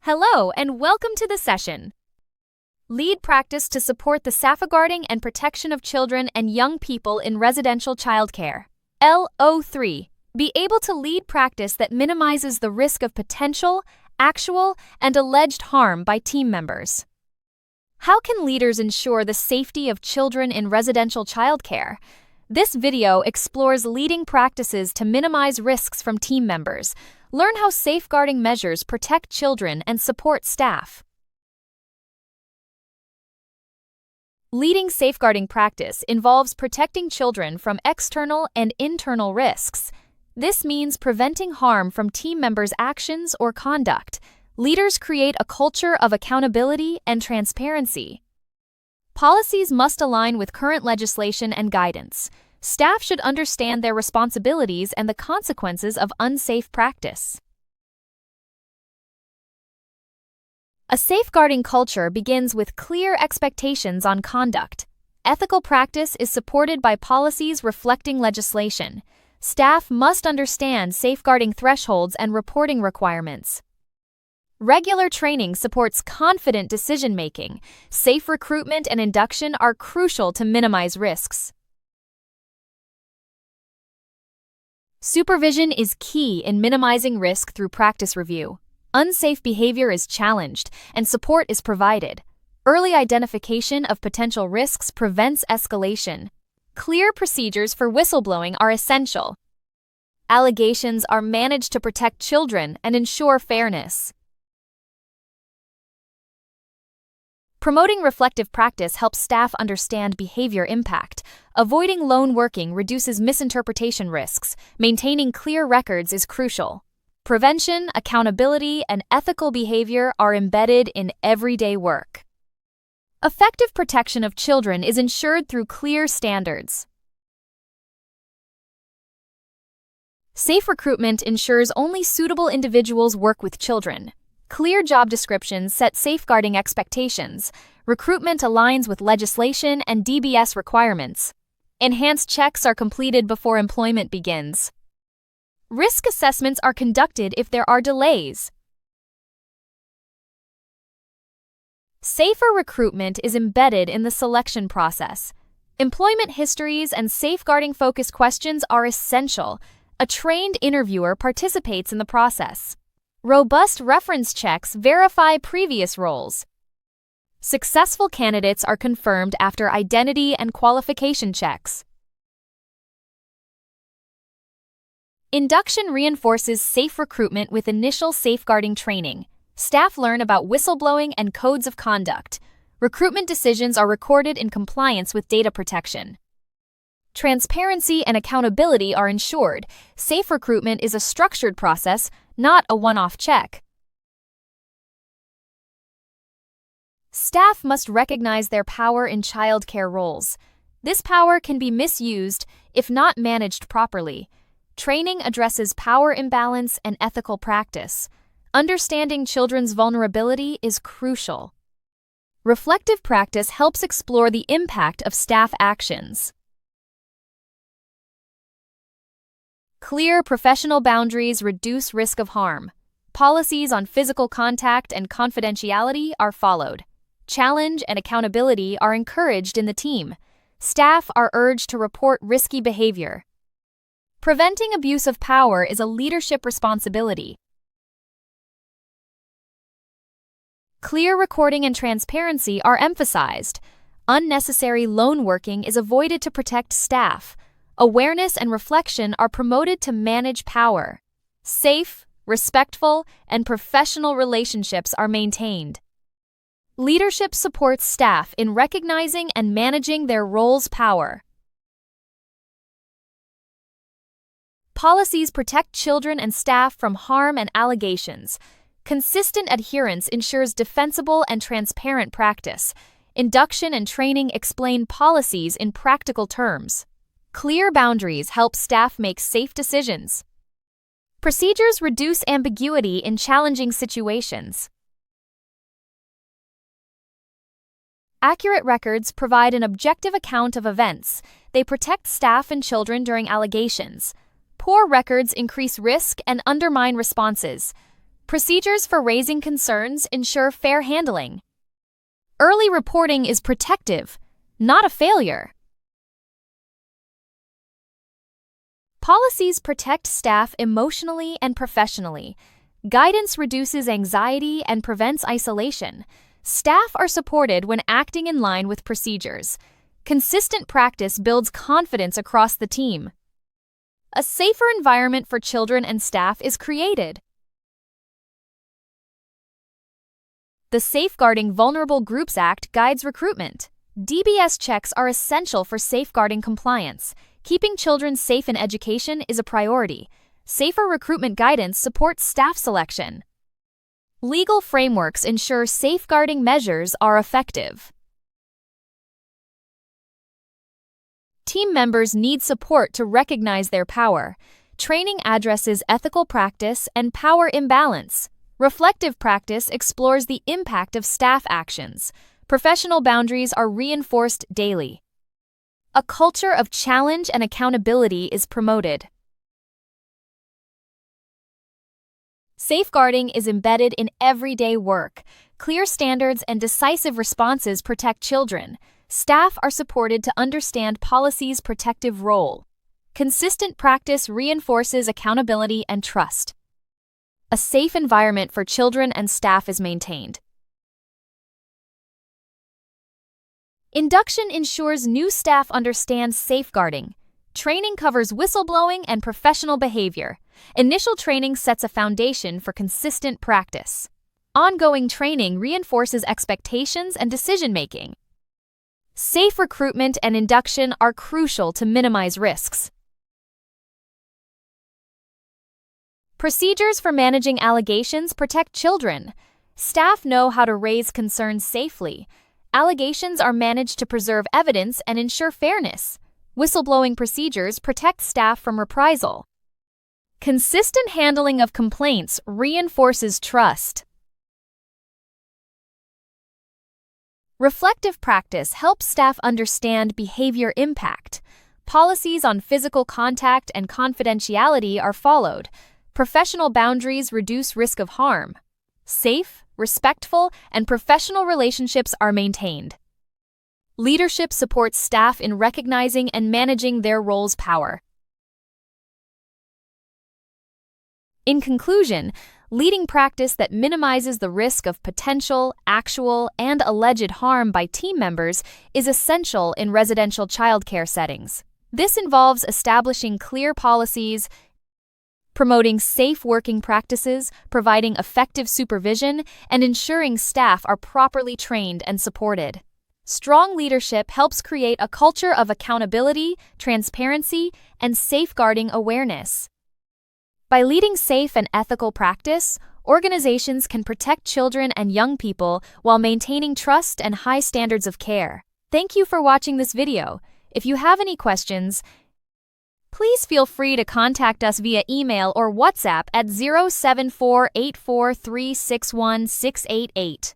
Hello and welcome to the session. Lead practice to support the safeguarding and protection of children and young people in residential childcare. LO3. Be able to lead practice that minimizes the risk of potential, actual, and alleged harm by team members. How can leaders ensure the safety of children in residential childcare? This video explores leading practices to minimize risks from team members. Learn how safeguarding measures protect children and support staff. Leading safeguarding practice involves protecting children from external and internal risks. This means preventing harm from team members' actions or conduct. Leaders create a culture of accountability and transparency. Policies must align with current legislation and guidance. Staff should understand their responsibilities and the consequences of unsafe practice. A safeguarding culture begins with clear expectations on conduct. Ethical practice is supported by policies reflecting legislation. Staff must understand safeguarding thresholds and reporting requirements. Regular training supports confident decision-making. Safe recruitment and induction are crucial to minimize risks. Supervision is key in minimizing risk through practice review. Unsafe behavior is challenged, and support is provided. Early identification of potential risks prevents escalation. Clear procedures for whistleblowing are essential. Allegations are managed to protect children and ensure fairness. Promoting reflective practice helps staff understand behavior impact. Avoiding lone working reduces misinterpretation risks. Maintaining clear records is crucial. Prevention, accountability, and ethical behavior are embedded in everyday work. Effective protection of children is ensured through clear standards. Safe recruitment ensures only suitable individuals work with children. Clear job descriptions set safeguarding expectations. Recruitment aligns with legislation and DBS requirements. Enhanced checks are completed before employment begins. Risk assessments are conducted if there are delays. Safer recruitment is embedded in the selection process. Employment histories and safeguarding-focused questions are essential. A trained interviewer participates in the process. Robust reference checks verify previous roles. Successful candidates are confirmed after identity and qualification checks. Induction reinforces safe recruitment with initial safeguarding training. Staff learn about whistleblowing and codes of conduct. Recruitment decisions are recorded in compliance with data protection. Transparency and accountability are ensured. Safe recruitment is a structured process, not a one-off check. Staff must recognize their power in childcare roles. This power can be misused if not managed properly. Training addresses power imbalance and ethical practice. Understanding children's vulnerability is crucial. Reflective practice helps explore the impact of staff actions. Clear professional boundaries reduce risk of harm. Policies on physical contact and confidentiality are followed. Challenge and accountability are encouraged in the team. Staff are urged to report risky behavior. Preventing abuse of power is a leadership responsibility. Clear recording and transparency are emphasized. Unnecessary lone working is avoided to protect staff. Awareness and reflection are promoted to manage power. Safe, respectful, and professional relationships are maintained. Leadership supports staff in recognizing and managing their role's power. Policies protect children and staff from harm and allegations. Consistent adherence ensures defensible and transparent practice. Induction and training explain policies in practical terms. Clear boundaries help staff make safe decisions. Procedures reduce ambiguity in challenging situations. Accurate records provide an objective account of events. They protect staff and children during allegations. Poor records increase risk and undermine responses. Procedures for raising concerns ensure fair handling. Early reporting is protective, not a failure. Policies protect staff emotionally and professionally. Guidance reduces anxiety and prevents isolation. Staff are supported when acting in line with procedures. Consistent practice builds confidence across the team. A safer environment for children and staff is created. The Safeguarding Vulnerable Groups Act guides recruitment. DBS checks are essential for safeguarding compliance. Keeping children safe in education is a priority. Safer recruitment guidance supports staff selection. Legal frameworks ensure safeguarding measures are effective. Team members need support to recognize their power. Training addresses ethical practice and power imbalance. Reflective practice explores the impact of staff actions. Professional boundaries are reinforced daily. A culture of challenge and accountability is promoted. Safeguarding is embedded in everyday work. Clear standards and decisive responses protect children. Staff are supported to understand policy's protective role. Consistent practice reinforces accountability and trust. A safe environment for children and staff is maintained. Induction ensures new staff understand safeguarding. Training covers whistleblowing and professional behavior. Initial training sets a foundation for consistent practice. Ongoing training reinforces expectations and decision-making. Safe recruitment and induction are crucial to minimize risks. Procedures for managing allegations protect children. Staff know how to raise concerns safely. Allegations are managed to preserve evidence and ensure fairness. Whistleblowing procedures protect staff from reprisal. Consistent handling of complaints reinforces trust. Reflective practice helps staff understand behavior impact. Policies on physical contact and confidentiality are followed. Professional boundaries reduce risk of harm. Safe, respectful, and professional relationships are maintained. Leadership supports staff in recognizing and managing their role's power. In conclusion, leading practice that minimizes the risk of potential, actual, and alleged harm by team members is essential in residential childcare settings. This involves establishing clear policies, promoting safe working practices, providing effective supervision, and ensuring staff are properly trained and supported. Strong leadership helps create a culture of accountability, transparency, and safeguarding awareness. By leading safe and ethical practice, organizations can protect children and young people while maintaining trust and high standards of care. Thank you for watching this video. If you have any questions, please feel free to contact us via email or WhatsApp at 07484361688.